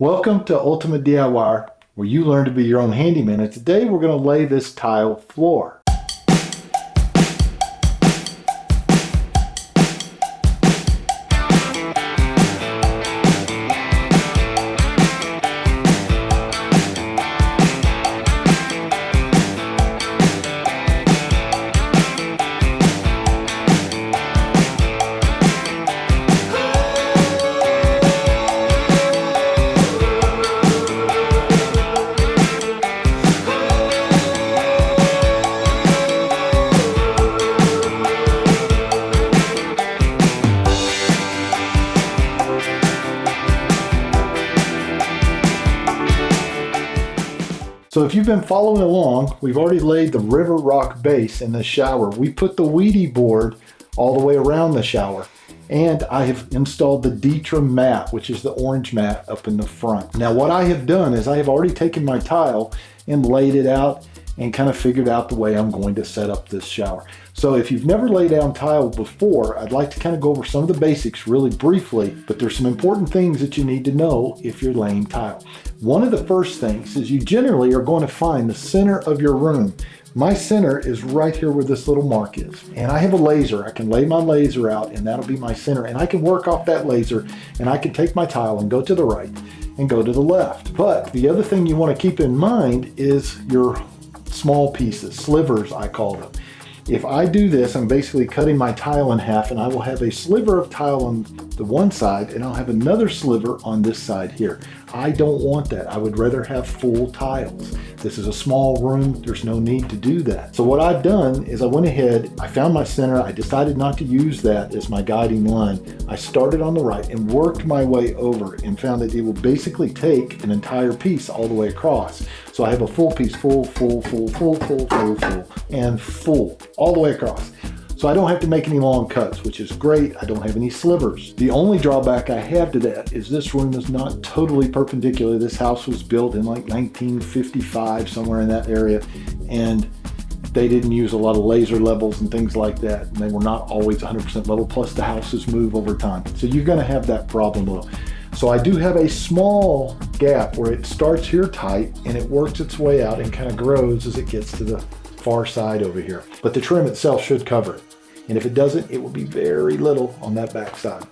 Welcome to Ultimate DIY, where you learn to be your own handyman. And today we're going to lay this tile floor. So if you've been following along, we've already laid the river rock base in the shower. We put the weedy board all the way around the shower. And I have installed the DITRA mat, which is the orange mat up in the front. Now what I have done is I have already taken my tile and laid it out and kind of figured out the way I'm going to set up this shower. So if you've never laid down tile before, I'd like to kind of go over some of the basics really briefly, but there's some important things that you need to know if you're laying tile. One of the first things is you generally are going to find the center of your room. My center is right here where this little mark is. And I have a laser. I can lay my laser out and that'll be my center. And I can work off that laser and I can take my tile and go to the right and go to the left. But the other thing you want to keep in mind is your small pieces, slivers I call them. If I do this, I'm basically cutting my tile in half and I will have a sliver of tile on the one side and I'll have another sliver on this side here. I don't want that. I would rather have full tiles. This is a small room. There's no need to do that. So what I've done is I went ahead, I found my center. I decided not to use that as my guiding line. I started on the right and worked my way over and found that it will basically take an entire piece all the way across. So I have a full piece, full, and full, all the way across. So I don't have to make any long cuts, which is great. I don't have any slivers. The only drawback I have to that is this room is not totally perpendicular. This house was built in like 1955, somewhere in that area. And they didn't use a lot of laser levels and things like that. And they were not always 100% level, plus the houses move over time. So you're gonna have that problem though. So I do have a small gap where it starts here tight and it works its way out and kind of grows as it gets to the far side over here. But the trim itself should cover it. And if it doesn't, it will be very little on that back side.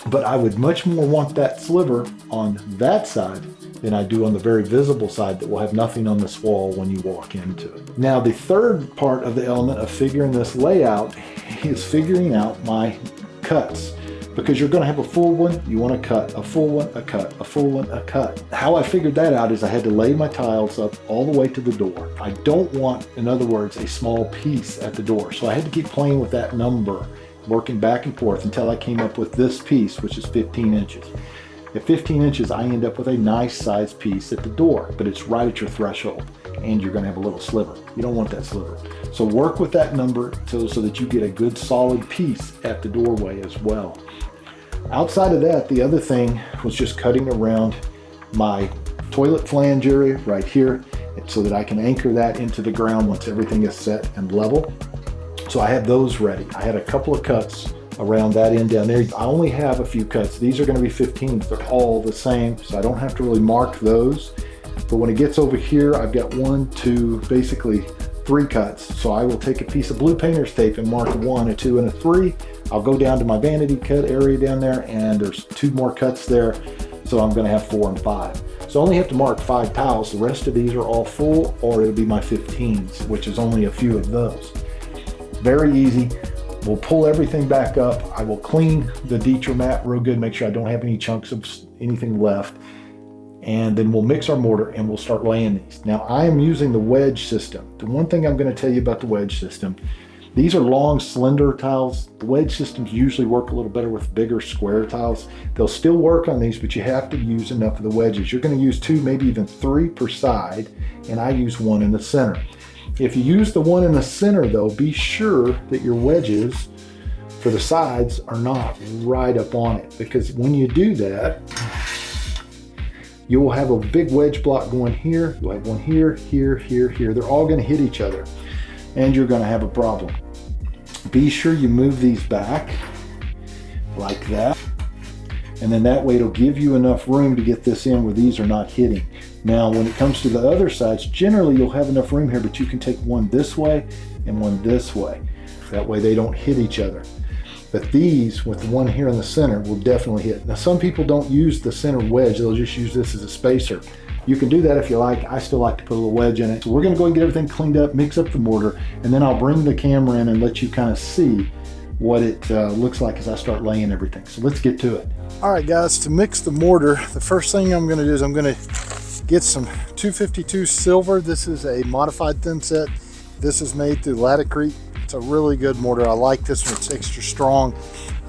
But I would much more want that sliver on that side than I do on the very visible side that will have nothing on this wall when you walk into it. Now, the third part of the element of figuring this layout is figuring out my cuts. Because you're going to have a full one, you want to cut, a full one, a cut, a full one, a cut. How I figured that out is I had to lay my tiles up all the way to the door. I don't want, in other words, a small piece at the door. So I had to keep playing with that number, working back and forth until I came up with this piece, which is 15 inches. At 15 inches, I end up with a nice sized piece at the door, but it's right at your threshold and you're going to have a little sliver. You don't want that sliver. So work with that number so that you get a good solid piece at the doorway as well. Outside of that, the other thing was just cutting around my toilet flange area right here so that I can anchor that into the ground once everything is set and level. So I have those ready. I had a couple of cuts around that end down there. I only have a few cuts. These are going to be 15s. They're all the same, so I don't have to really mark those. But when it gets over here, I've got 1, 2, basically 3 cuts. So I will take a piece of blue painter's tape and mark 1, a 2, and a 3. I'll go down to my vanity cut area down there and there's 2 more cuts there. So I'm gonna have 4 and 5. So I only have to mark 5 tiles. The rest of these are all full, or it'll be my 15s, which is only a few of those. Very easy. We'll pull everything back up. I will clean the DITRA mat real good, make sure I don't have any chunks of anything left. And then we'll mix our mortar and we'll start laying these. Now I am using the wedge system. The one thing I'm gonna tell you about the wedge system, these are long, slender tiles. The wedge systems usually work a little better with bigger square tiles. They'll still work on these, but you have to use enough of the wedges. You're gonna use 2, maybe even 3 per side, and I use 1 in the center. If you use the one in the center though, be sure that your wedges for the sides are not right up on it, because when you do that, you will have a big wedge block going here. You'll have one here, here, here, here. They're all gonna hit each other and you're gonna have a problem. Be sure you move these back like that. And then that way it'll give you enough room to get this in where these are not hitting. Now, when it comes to the other sides, generally you'll have enough room here, but you can take one this way and one this way. That way they don't hit each other. But these, with the one here in the center, will definitely hit. Now, some people don't use the center wedge. They'll just use this as a spacer. You can do that if you like. I still like to put a little wedge in it. So we're gonna go and get everything cleaned up, mix up the mortar, and then I'll bring the camera in and let you kind of see what it looks like as I start laying everything. So let's get to it. All right, guys, to mix the mortar, the first thing I'm gonna do is I'm gonna get some 252 silver. This is a modified thinset. This is made through Laticrete. It's a really good mortar. I like this one, it's extra strong.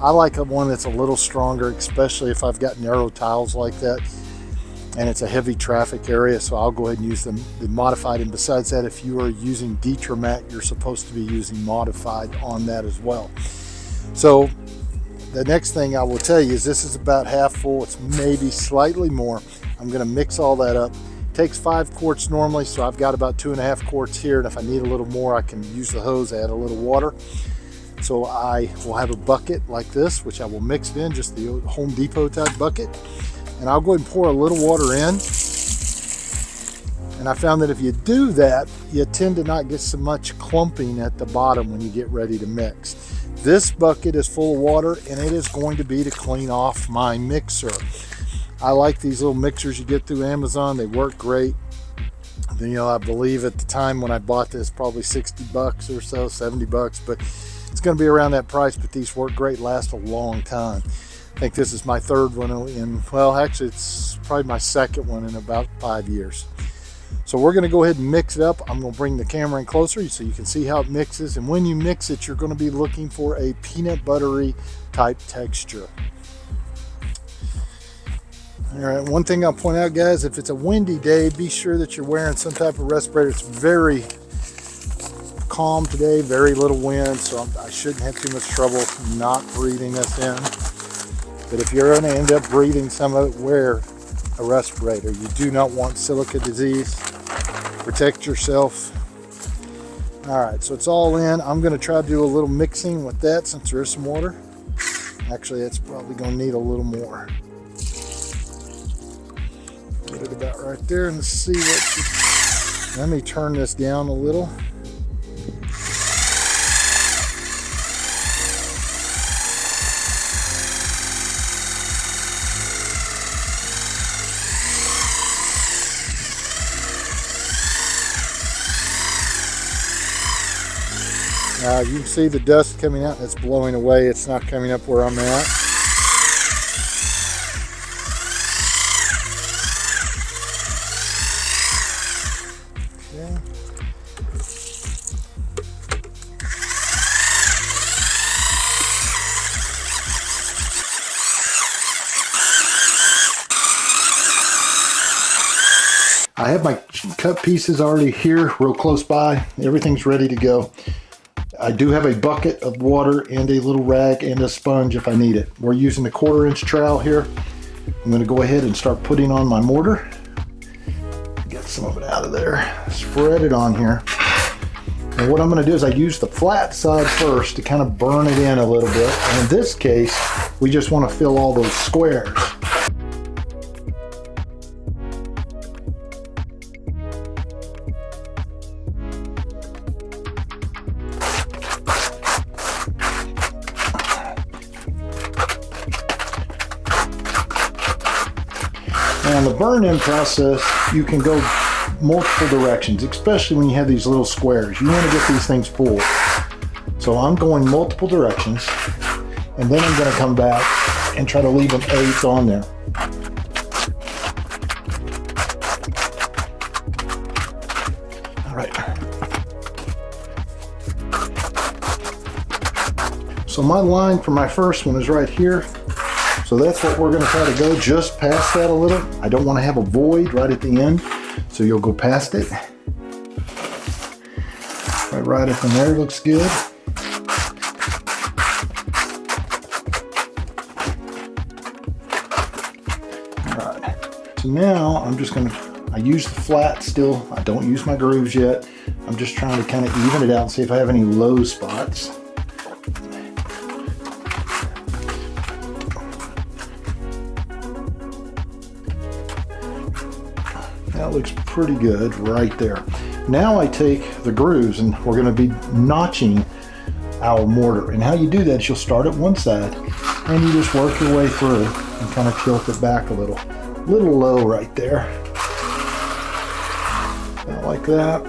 I like one that's a little stronger, especially if I've got narrow tiles like that and it's a heavy traffic area, so I'll go ahead and use the modified. And besides that, if you are using DITRA mat, you're supposed to be using modified on that as well. So the next thing I will tell you is this is about half full. It's maybe slightly more. I'm gonna mix all that up. It takes 5 quarts normally, so I've got about 2.5 quarts here, and if I need a little more, I can use the hose, add a little water. So I will have a bucket like this, which I will mix it in, just the Home Depot type bucket. And I'll go ahead and pour a little water in. And I found that if you do that, you tend to not get so much clumping at the bottom when you get ready to mix. This bucket is full of water, and it is going to be to clean off my mixer. I like these little mixers you get through Amazon. They work great. You know, I believe at the time when I bought this, probably 60 bucks or so, 70 bucks, but it's going to be around that price. But these work great, last a long time. I think this is my third one in, well, actually it's probably my second one in about 5 years. So we're going to go ahead and mix it up. I'm going to bring the camera in closer so you can see how it mixes. And when you mix it, you're going to be looking for a peanut buttery type texture. All right, one thing I'll point out, guys, if it's a windy day, be sure that you're wearing some type of respirator. It's very calm today, very little wind, so I shouldn't have too much trouble not breathing this in. But if you're going to end up breathing some of it, wear a respirator. You do not want silica disease. Protect yourself. All right, so it's all in. I'm going to try to do a little mixing with that since there is some water. Actually, it's probably going to need a little more. Get it about right there and see what. Let me turn this down a little. You can see the dust coming out and it's blowing away. It's not coming up where I'm at. Okay. I have my cut pieces already here, real close by. Everything's ready to go. I do have a bucket of water and a little rag and a sponge if I need it. We're using a 1/4-inch trowel here. I'm going to go ahead and start putting on my mortar. Get some of it out of there. Spread it on here. And what I'm going to do is I use the flat side first to kind of burn it in a little bit. And in this case, we just want to fill all those squares. Now in the burn-in process, you can go multiple directions, especially when you have these little squares. You want to get these things full. So I'm going multiple directions, and then I'm going to come back and try to leave an 1/8 on there. All right. So my line for my first one is right here. So that's what we're going to try to go just past that a little. I don't want to have a void right at the end, so you'll go past it. Right up in there looks good. All right, so now I'm just going to, I use the flat still. I don't use my grooves yet. I'm just trying to kind of even it out and see if I have any low spots. That looks pretty good right there. Now I take the grooves and we're going to be notching our mortar. And how you do that is you'll start at one side and you just work your way through and kind of tilt it back a little low right there. About like that.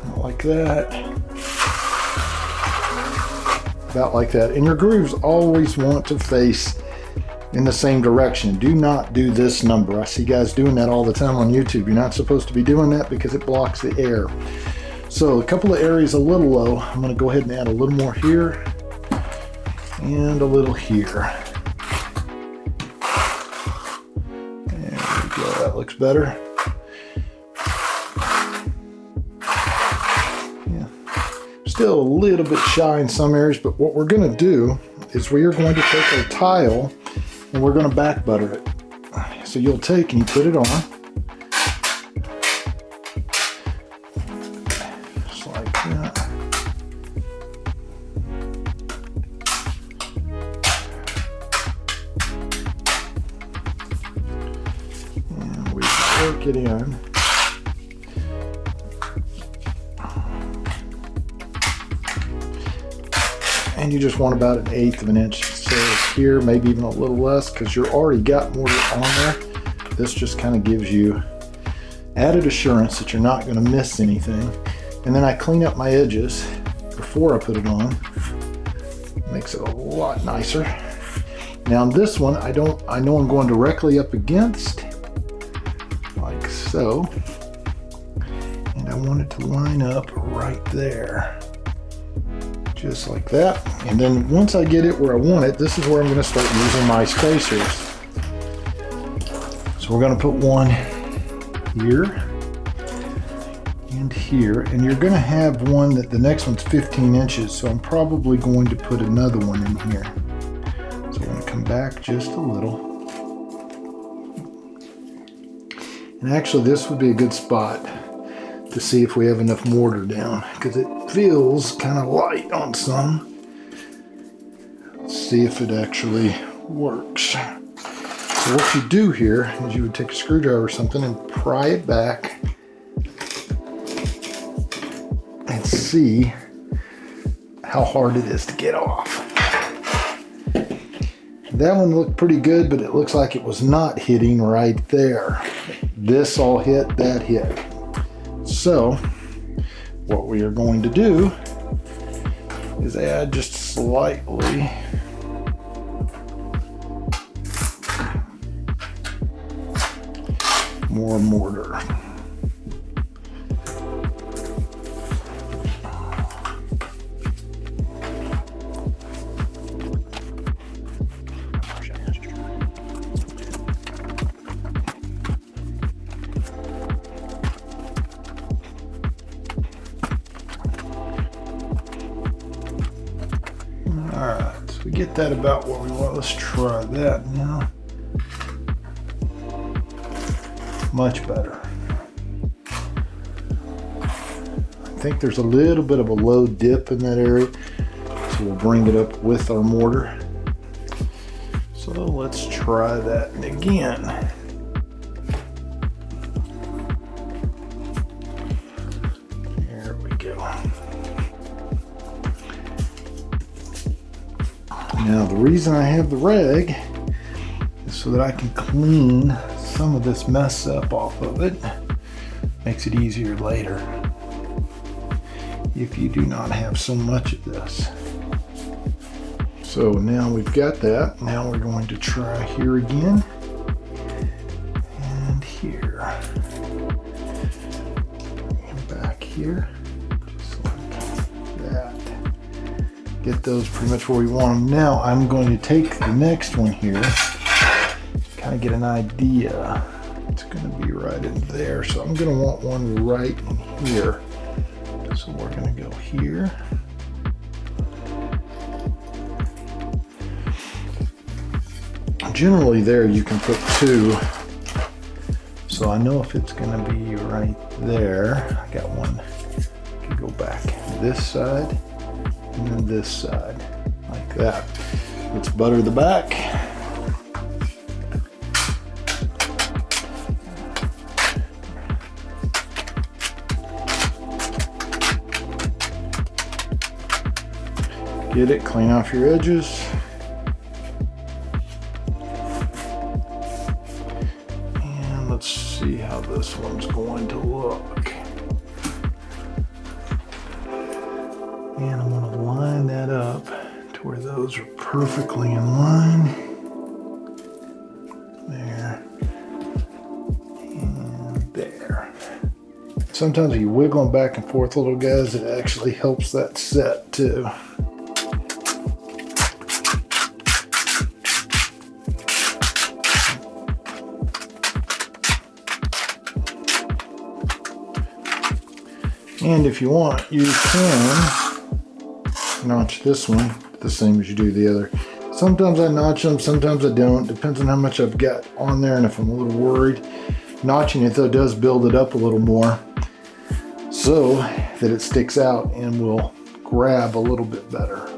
About like that. About like that. And your grooves always want to face in the same direction. Do not do this number. I see guys doing that all the time on YouTube. You're not supposed to be doing that because it blocks the air. So a couple of areas a little low. I'm going to go ahead and add a little more here and a little here. There we go. That looks better. Yeah. Still a little bit shy in some areas, but what we're going to do is we are going to take our tile and we're going to back butter it. So you'll take and you put it on. Just like that. And we work it in. And you just want about 1/8 of an inch. So here, maybe even a little less, because you're already got mortar on there. This just kind of gives you added assurance that you're not going to miss anything. And then I clean up my edges before I put it on. Makes it a lot nicer. Now this one, I know I'm going directly up against, like so. And I want it to line up right there. Just like that. And then once I get it where I want it, this is where I'm going to start using my spacers. So we're going to put one here and here, and you're going to have one that the next one's 15 inches, so I'm probably going to put another one in here. So I'm going to come back just a little. And actually this would be a good spot to see if we have enough mortar down, because it feels kind of light on some. Let's see if it actually works. So what you do here is you would take a screwdriver or something and pry it back and see how hard it is to get off. That one looked pretty good, but it looks like it was not hitting right there. This all hit, that hit. So what we are going to do is add just slightly more mortar. Alright, so we get that about what we want. Let's try that now. Much better. I think there's a little bit of a low dip in that area, so we'll bring it up with our mortar. So let's try that again. There we go. Now the reason I have the rag is so that I can clean some of this mess up off of it. Makes it easier later if you do not have so much of this. So now we've got that. Now we're going to try here again and here and back here, just like that. Get those pretty much where we want them. Now I'm going to take the next one here, kind of get an idea. It's going to be right in there, so I'm going to want one right in here. So we're going to go here. Generally there you can put two, so I know if it's going to be right there. I got one. I can go back this side and then this side, like that. Let's butter the back. get it, clean off your edges. And let's see how this one's going to look. And I'm going to line that up to where those are perfectly in line. There. And there. Sometimes if you wiggle them back and forth a little, guys, it actually helps that set too. And if you want, you can notch this one the same as you do the other. Sometimes I notch them, sometimes I don't. Depends on how much I've got on there and if I'm a little worried. Notching it though does build it up a little more so that it sticks out and will grab a little bit better.